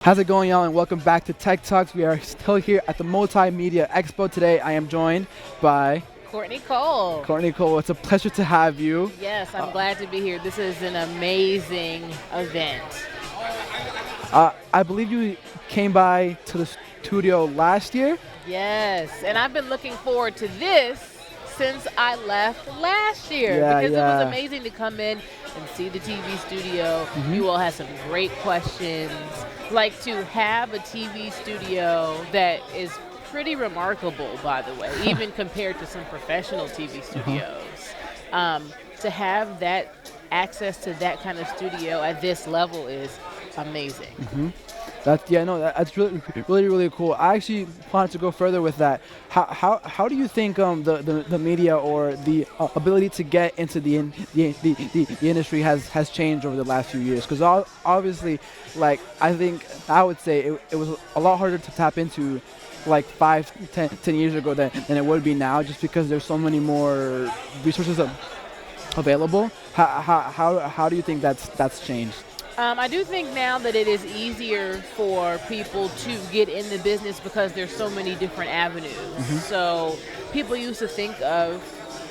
How's it going, y'all? And welcome back to Tech Talks. We are still here at the Multimedia Expo today. I am joined by Courtney Cole. Courtney Cole. It's a pleasure to have you. Yes, I'm glad to be here. This is an amazing event. I believe you came by to the studio last year. Yes, and I've been looking forward to this since I left last year because it was amazing to come in and see the TV studio. You all had some great questions. Like to have a TV studio that is pretty remarkable, by the way, even compared to some professional TV studios. To have that access to that kind of studio at this level is amazing. That's really cool. I actually wanted to go further with that. How do you think the media or the ability to get into the industry has changed over the last few years? Because obviously, like I would say it was a lot harder to tap into like 10 years ago than it would be now, just because there's so many more resources available. How do you think that's changed? I do think now that it is easier for people to get in the business because there's so many different avenues. So people used to think of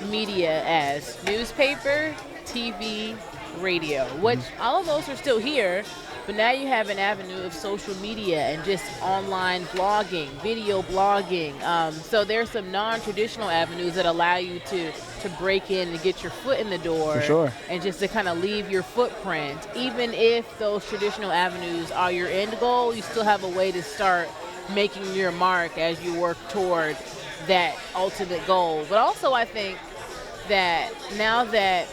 media as newspaper, TV, radio, which all of those are still here, but now you have an avenue of social media and just online blogging, video blogging. So there's some non-traditional avenues that allow you to break in and get your foot in the door. For sure. And just to kind of leave your footprint. Even if those traditional avenues are your end goal, you still have a way to start making your mark as you work toward that ultimate goal. But also I think that now that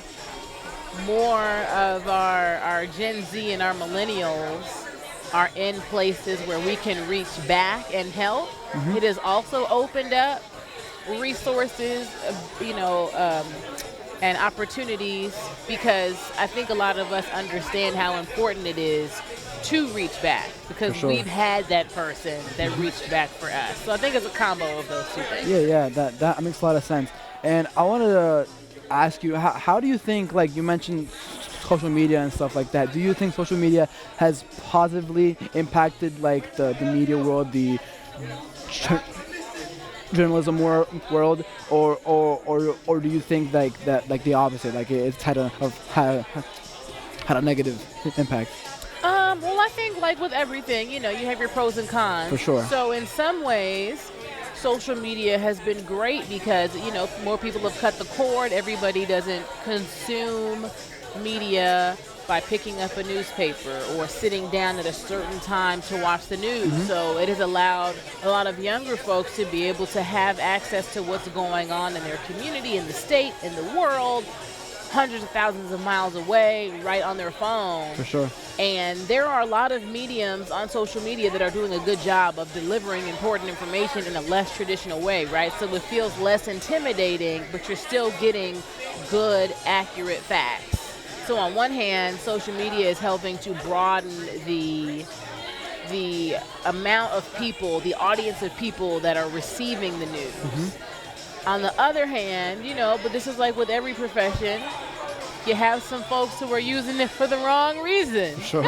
more of our Gen Z and our millennials are in places where we can reach back and help, it has also opened up resources, and opportunities, because I think a lot of us understand how important it is to reach back, because we've had that person that reached back for us. So I think it's a combo of those two things. Yeah, that makes a lot of sense. And I wanted to ask you, how do you think, like you mentioned social media and stuff like that, do you think social media has positively impacted like the media world, the journalism world, or do you think like that, like the opposite, like it's had a negative impact? Well, I think like with everything, you have your pros and cons. For sure. So in some ways, social media has been great because, more people have cut the cord. Everybody doesn't consume media by picking up a newspaper or sitting down at a certain time to watch the news. So it has allowed a lot of younger folks to be able to have access to what's going on in their community, in the state, in the world, hundreds of thousands of miles away, right on their phone. For sure. And there are a lot of mediums on social media that are doing a good job of delivering important information in a less traditional way, right? So it feels less intimidating, but you're still getting good, accurate facts. So on one hand, social media is helping to broaden the amount of people, the audience of people that are receiving the news. On the other hand, but this is like with every profession, you have some folks who are using it for the wrong reason. Sure.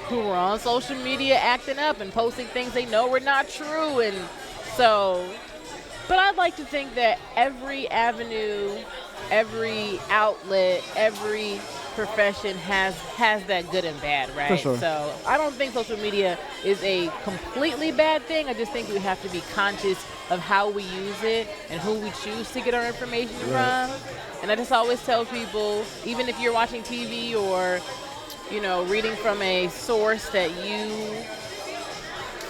Who are on social media acting up and posting things they know are not true. And so, but I'd like to think that every avenue, every outlet, every profession has that good and bad, right? For sure. So I don't think social media is a completely bad thing. I just think we have to be conscious of how we use it and who we choose to get our information from. And I just always tell people, even if you're watching TV or, reading from a source that you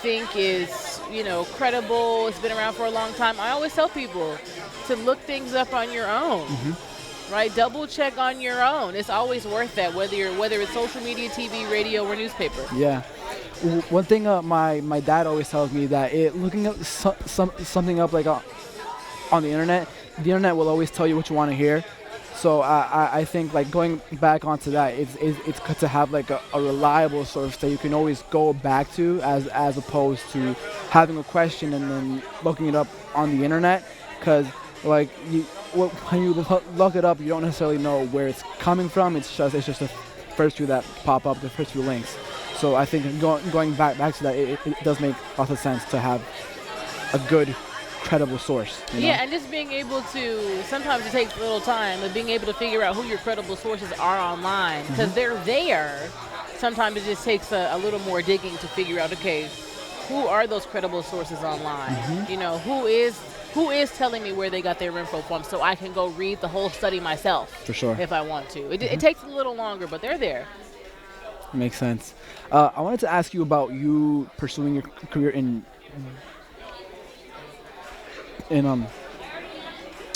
think is, credible, it's been around for a long time, I always tell people to look things up on your own. Right? Double check on your own. It's always worth that, whether it's social media, TV, radio, or newspaper. Yeah. One thing my dad always tells me that looking up something up like on the internet will always tell you what you want to hear. So I think like going back onto that, it's good to have like a reliable source that you can always go back to, as opposed to having a question and then looking it up on the internet, because like when you look it up, you don't necessarily know where it's coming from. It's just the first few that pop up, the first few links. So I think going back to that, it does make lots of sense to have a good, credible source. You know? Yeah, and just being able to, sometimes it takes a little time, but being able to figure out who your credible sources are online, because they're there. Sometimes it just takes a little more digging to figure out, okay, who are those credible sources online? You know, who is telling me where they got their info from, so I can go read the whole study myself. For sure. If I want to. It takes a little longer, but they're there. Makes sense. I wanted to ask you about you pursuing your career in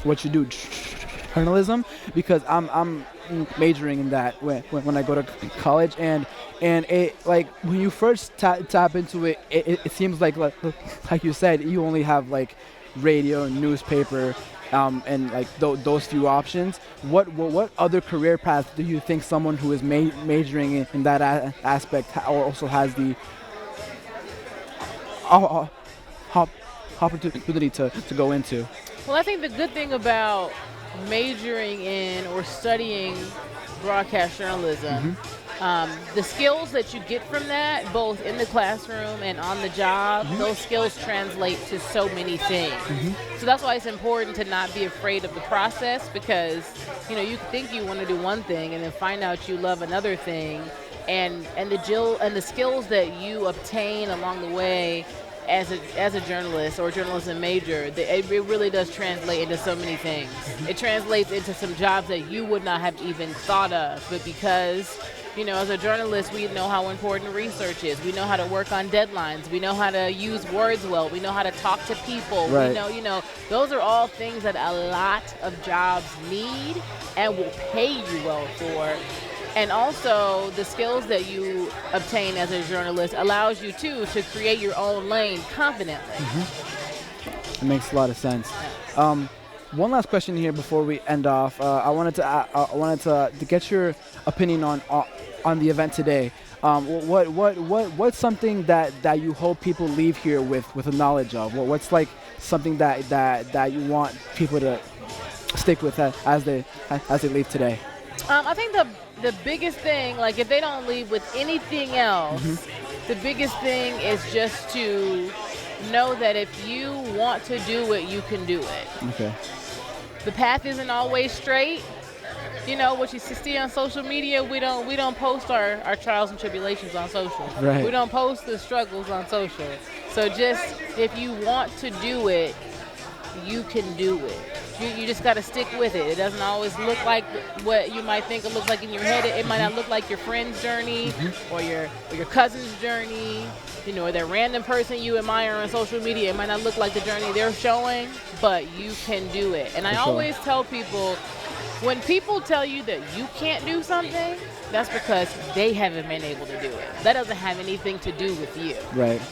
what you do, journalism, because I'm majoring in that when I go to college, and it, like, when you first tap into it, it seems like you said, you only have like radio, newspaper, and like those few options. What other career paths do you think someone who is majoring in that aspect also has the opportunity to go into? Well, I think the good thing about majoring in or studying broadcast journalism, the skills that you get from that, both in the classroom and on the job, those skills translate to so many things. So that's why it's important to not be afraid of the process, because you know, you think you want to do one thing and then find out you love another thing, and the skills that you obtain along the way as a journalist or journalism major, it really does translate into so many things. It translates into some jobs that you would not have even thought of, but because, you know, as a journalist, we know how important research is. We know how to work on deadlines. We know how to use words well. We know how to talk to people. Right. We know, you know, those are all things that a lot of jobs need and will pay you well for. And also, the skills that you obtain as a journalist allows you, too, to create your own lane confidently. It makes a lot of sense. One last question here before we end off. I wanted to get your opinion on the event today. What's something that you hope people leave here with a knowledge of? What's like something that you want people to stick with as they leave today? I think the biggest thing, like if they don't leave with anything else, the biggest thing is just to know that if you want to do it, you can do it. Okay. The path isn't always straight. You know, what you see on social media, we don't post our trials and tribulations on social. Right. We don't post the struggles on social. So just, if you want to do it, you can do it. You just got to stick with it. It doesn't always look like what you might think it looks like in your head. It might not look like your friend's journey or your cousin's journey, you know, or that random person you admire on social media. It might not look like the journey they're showing, but you can do it. And I always tell people, when people tell you that you can't do something, that's because they haven't been able to do it. That doesn't have anything to do with you. Right.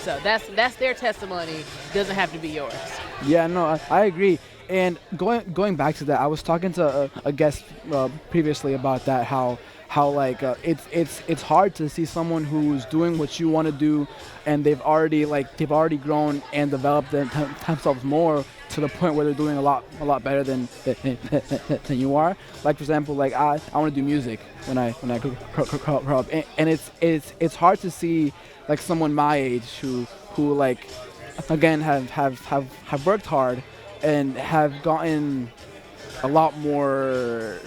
So that's their testimony. It doesn't have to be yours. Yeah, no, I agree. And going back to that, I was talking to a guest previously about that, how it's hard to see someone who's doing what you want to do, and they've already grown and developed themselves more to the point where they're doing a lot better than you are. Like, for example, like I want to do music when I grow up, and it's hard to see like someone my age who like, again, have worked hard and have gotten a lot more,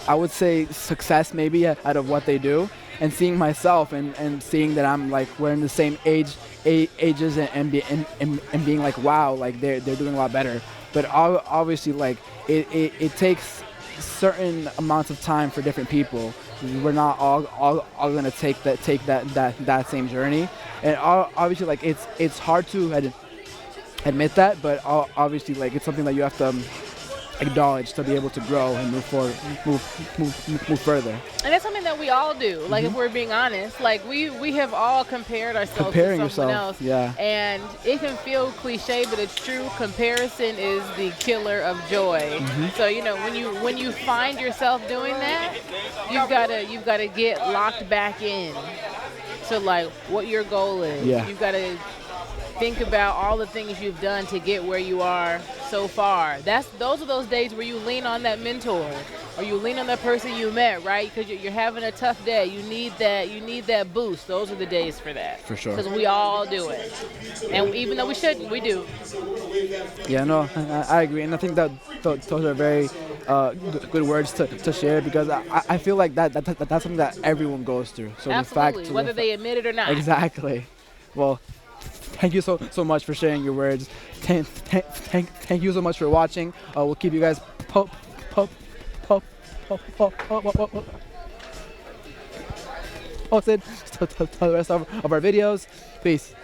I would say, success maybe out of what they do, and seeing myself and seeing that I'm like, we're in the same ages and being like, wow, like they're doing a lot better. But obviously, like it takes certain amounts of time for different people. We're not all gonna take that same journey, and obviously, like it's hard to admit that, but obviously, like, it's something that you have to acknowledge to be able to grow and move forward, move further. And that's something that we all do. Like, if we're being honest, like we have all compared ourselves to someone else. Yeah. And it can feel cliche, but it's true. Comparison is the killer of joy. So, you know, when you find yourself doing that, you've gotta get locked back in to like what your goal is. Yeah. You've got to think about all the things you've done to get where you are so far. Those are those days where you lean on that mentor, or you lean on that person you met, right? Because you're having a tough day. You need that boost. Those are the days for that. For sure. Because we all do it, and even though we shouldn't, we do. Yeah, no, I agree, and I think that those are very good words to share, because I feel like that's something that everyone goes through. So Absolutely, the fact, whether they admit it or not. Exactly. Well, thank you so much for sharing your words. Thank you so much for watching. We'll keep you guys posted to the rest of our videos. Peace.